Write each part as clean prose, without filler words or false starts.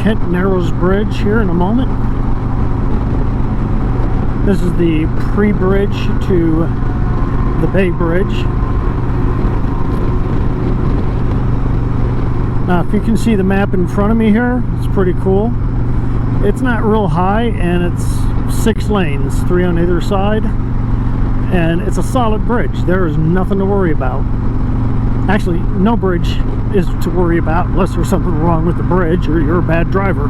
Kent Narrows Bridge here in a moment. This is the pre-bridge to the Bay Bridge. Now, if you can see the map in front of me here, it's pretty cool. It's not real high, and it's 6 lanes, 3 on either side, and it's a solid bridge. There is nothing to worry about. Actually, no bridge is to worry about unless there's something wrong with the bridge or you're a bad driver.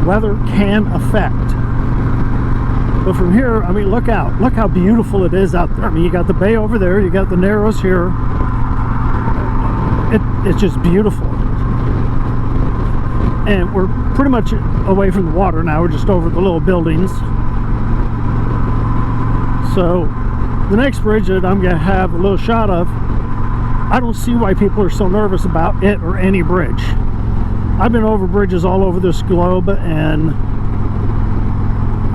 Weather can affect. But from here, I mean, look out. Look how beautiful it is out there. I mean, you got the bay over there, you got the Narrows here. It's just beautiful. And we're pretty much away from the water now. We're just over the little buildings. So the next bridge that I'm going to have a little shot of, I don't see why people are so nervous about it or any bridge. I've been over bridges all over this globe, and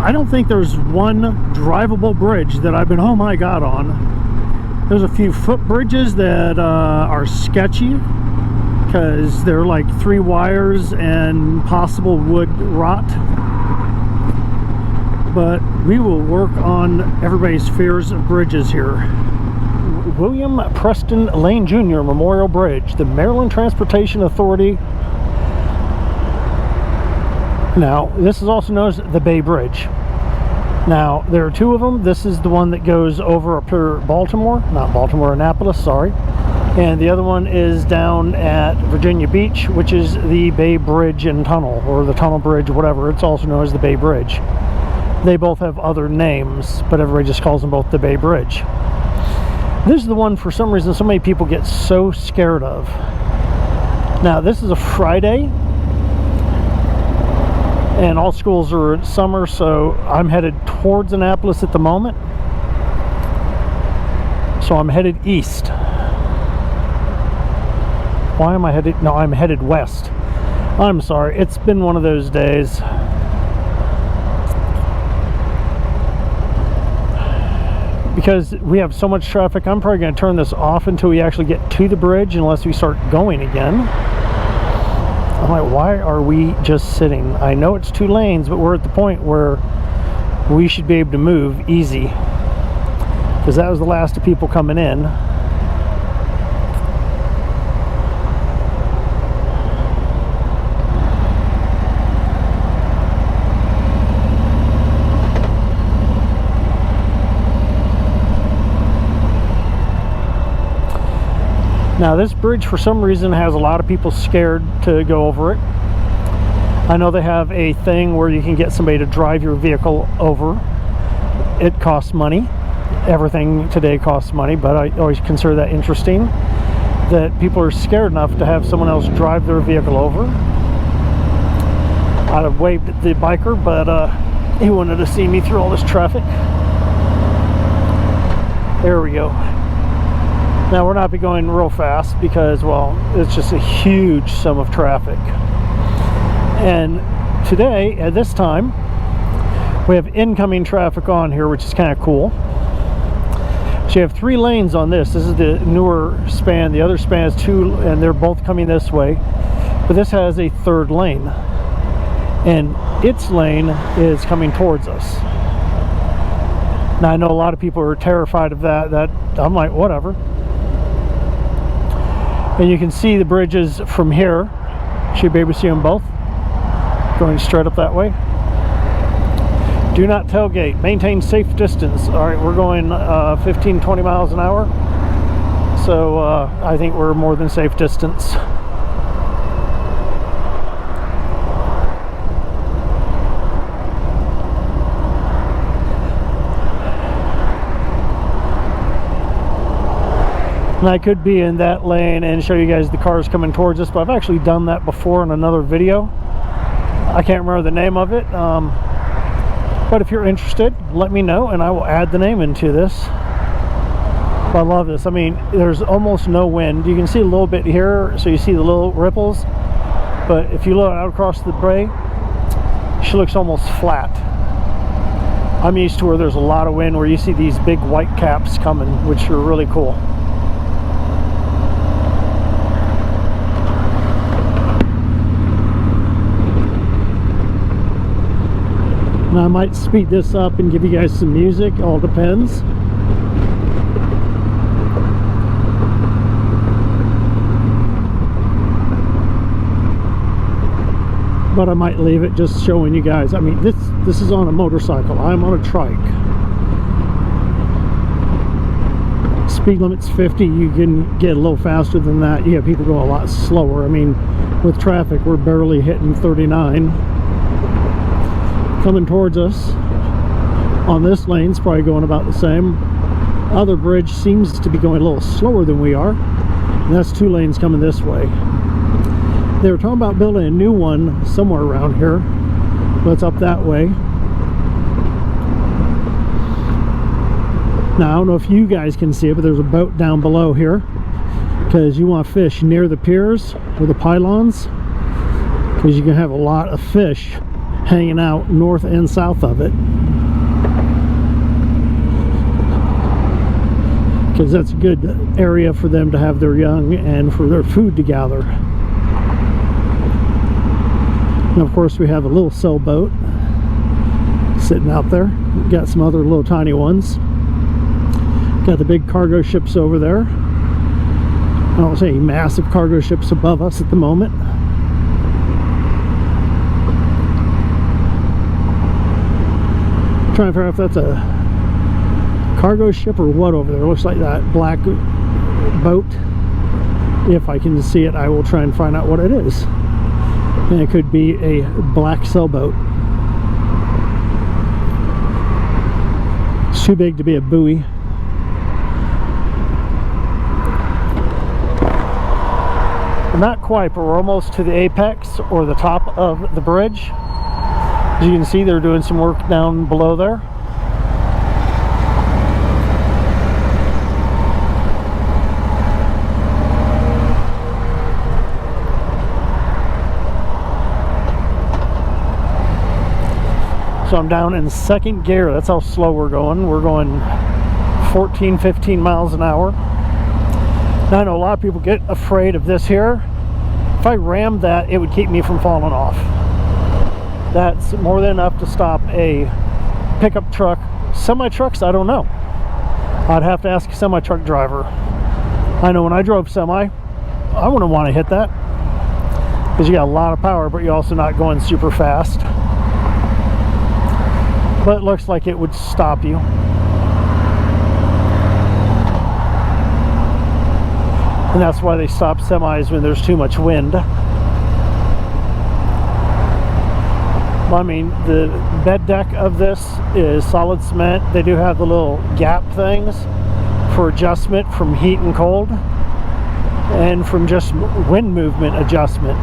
I don't think there's one drivable bridge that I've been, oh my God, on. There's a few foot bridges that are sketchy because they're like 3 wires and possible wood rot. But we will work on everybody's fears of bridges here. William Preston Lane Jr. Memorial Bridge, the Maryland Transportation Authority. Now, this is also known as the Bay Bridge. Now, there are 2 of them. This is the one that goes over up to Baltimore, not Baltimore, Annapolis, sorry. And the other one is down at Virginia Beach, which is the Bay Bridge and Tunnel, or the Tunnel Bridge, whatever. It's also known as the Bay Bridge. They both have other names, but everybody just calls them both the Bay Bridge. This is the one, for some reason, so many people get so scared of. Now, this is a Friday, and all schools are in summer, so I'm headed towards Annapolis at the moment. So I'm headed east. Why am I headed? No, I'm headed west. I'm sorry, it's been one of those days. Because we have so much traffic, I'm probably going to turn this off until we actually get to the bridge, unless we start going again. I'm like, why are we just sitting? I know it's 2 lanes, but we're at the point where we should be able to move easy. Because that was the last of people coming in. Now, this bridge, for some reason, has a lot of people scared to go over it. I know they have a thing where you can get somebody to drive your vehicle over. It costs money. Everything today costs money, but I always consider that interesting, that people are scared enough to have someone else drive their vehicle over. I'd have waved at the biker, but he wanted to see me through all this traffic. There we go. Now, we're not be going real fast because, well, it's just a huge sum of traffic. And today, at this time, we have incoming traffic on here, which is kind of cool. So you have 3 lanes on this. This is the newer span. The other span is 2, and they're both coming this way. But this has a 3rd lane. And its lane is coming towards us. Now, I know a lot of people are terrified of that. I'm like, whatever. And you can see the bridges from here. Should be able to see them both. Going straight up that way. Do not tailgate. Maintain safe distance. All right, we're going 15-20 miles an hour. So I think we're more than safe distance. And I could be in that lane and show you guys the cars coming towards us, but I've actually done that before in another video. I can't remember the name of it, but if you're interested, let me know and I will add the name into this. But I love this. I mean, there's almost no wind. You can see a little bit here, so you see the little ripples, but if you look out across the bay, she looks almost flat. I'm used to where there's a lot of wind, where you see these big white caps coming, which are really cool. Now I might speed this up and give you guys some music, all depends. But I might leave it just showing you guys. I mean, this is on a motorcycle. I'm on a trike. Speed limit's 50. You can get a little faster than that. You have people go a lot slower. I mean, with traffic, we're barely hitting 39. Coming towards us on this lane's probably going about the same. Other bridge seems to be going a little slower than we are. And that's 2 lanes coming this way. They were talking about building a new one somewhere around here, but it's up that way. Now, I don't know if you guys can see it, but there's a boat down below here, because you want fish near the piers or the pylons, because you can have a lot of fish hanging out north and south of it, because that's a good area for them to have their young and for their food to gather. And of course we have a little sailboat sitting out there. We've got some other little tiny ones. Got the big cargo ships over there. I don't see any massive cargo ships above us at the moment. I'm trying to figure out if that's a cargo ship or what over there. It looks like that black boat. If I can see it, I will try and find out what it is. And it could be a black sailboat. It's too big to be a buoy. Not quite, but we're almost to the apex or the top of the bridge. As you can see, they're doing some work down below there. So I'm down in 2nd gear. That's how slow we're going. We're going 14, 15 miles an hour. Now I know a lot of people get afraid of this here. If I rammed that, it would keep me from falling off. That's more than enough to stop a pickup truck. Semi-trucks, I don't know. I'd have to ask a semi-truck driver. I know when I drove semi, I wouldn't want to hit that, because you got a lot of power, but you're also not going super fast. But it looks like it would stop you. And that's why they stop semis when there's too much wind. I mean, the bed deck of this is solid cement. They do have the little gap things for adjustment from heat and cold, and from just wind movement adjustment.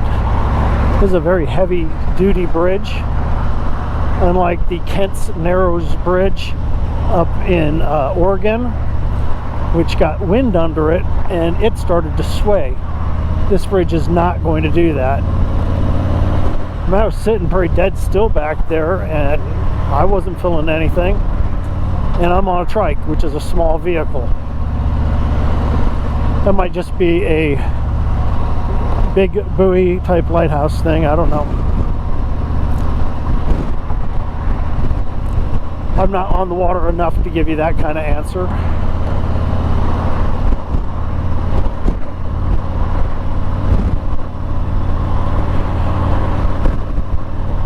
This is a very heavy duty bridge. Unlike the Kent's Narrows Bridge up in Oregon, which got wind under it and it started to sway. This bridge is not going to do that. I mean, I was sitting pretty dead still back there and I wasn't feeling anything. And I'm on a trike, which is a small vehicle. That might just be a big buoy type lighthouse thing, I don't know. I'm not on the water enough to give you that kind of answer.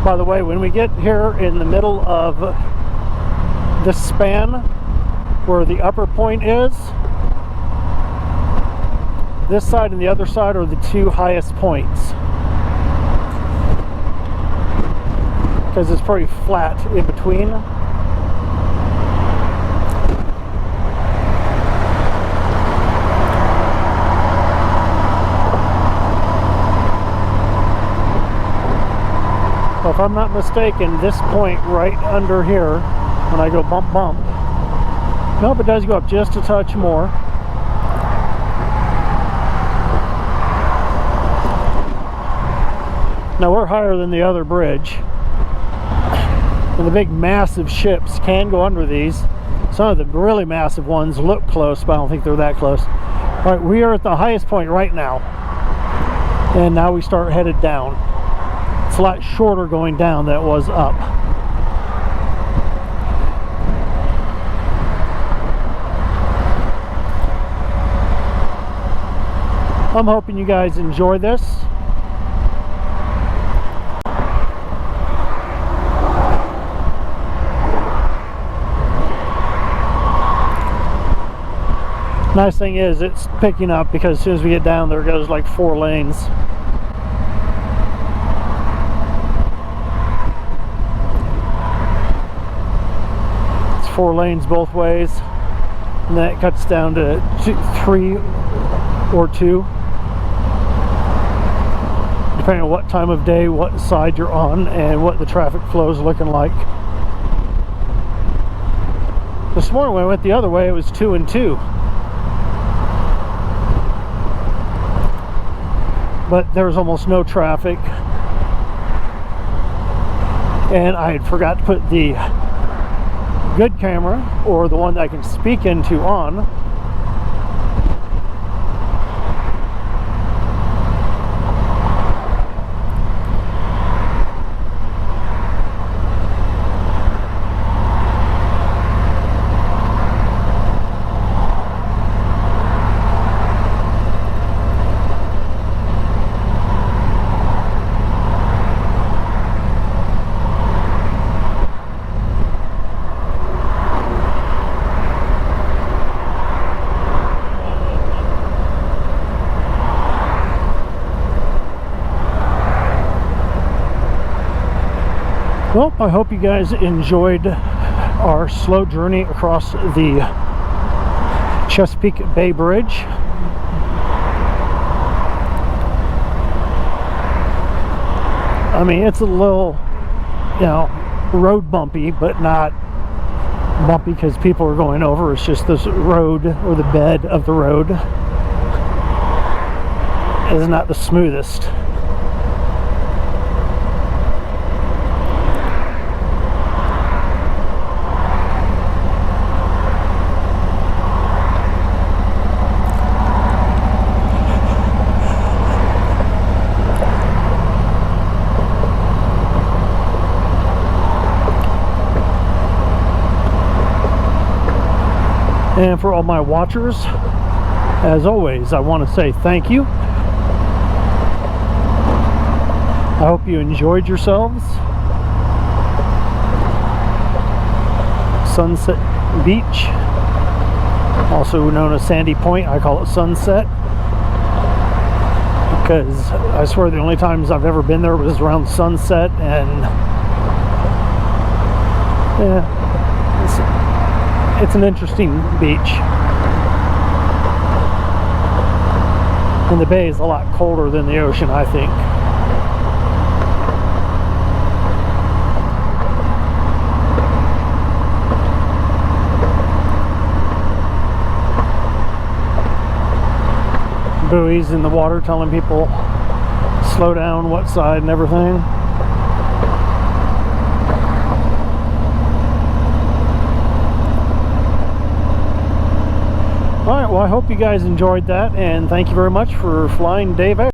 By the way, when we get here in the middle of this span where the upper point is, this side and the other side are the 2 highest points, because it's pretty flat in between. If I'm not mistaken, this point right under here, when I go bump bump, nope, it does go up just a touch more. Now we're higher than the other bridge, and the big massive ships can go under these. Some of the really massive ones look close, but I don't think they're that close. All right, we are at the highest point right now, and now we start headed down. It's a lot shorter going down than it was up. I'm hoping you guys enjoy this. Nice thing is it's picking up, because as soon as we get down there goes like 4 lanes. It's 4 lanes both ways, and then it cuts down to 3 or 2, depending on what time of day, what side you're on, and what the traffic flow is looking like. This morning when I went the other way, it was 2 and 2. But there was almost no traffic, and I had forgot to put the good camera, or the one that I can speak into, on. Well, I hope you guys enjoyed our slow journey across the Chesapeake Bay Bridge. I mean, it's a little, you know, road bumpy, but not bumpy because people are going over. It's just this road, or the bed of the road, is not the smoothest. And for all my watchers, as always, I want to say thank you. I hope you enjoyed yourselves. Sunset Beach, also known as Sandy Point. I call it Sunset because I swear the only times I've ever been there was around sunset, and yeah, it's an interesting beach. And the bay is a lot colder than the ocean, I think. Buoys in the water telling people slow down, what side, and everything. Alright, well, I hope you guys enjoyed that, and thank you very much for flying Dave out.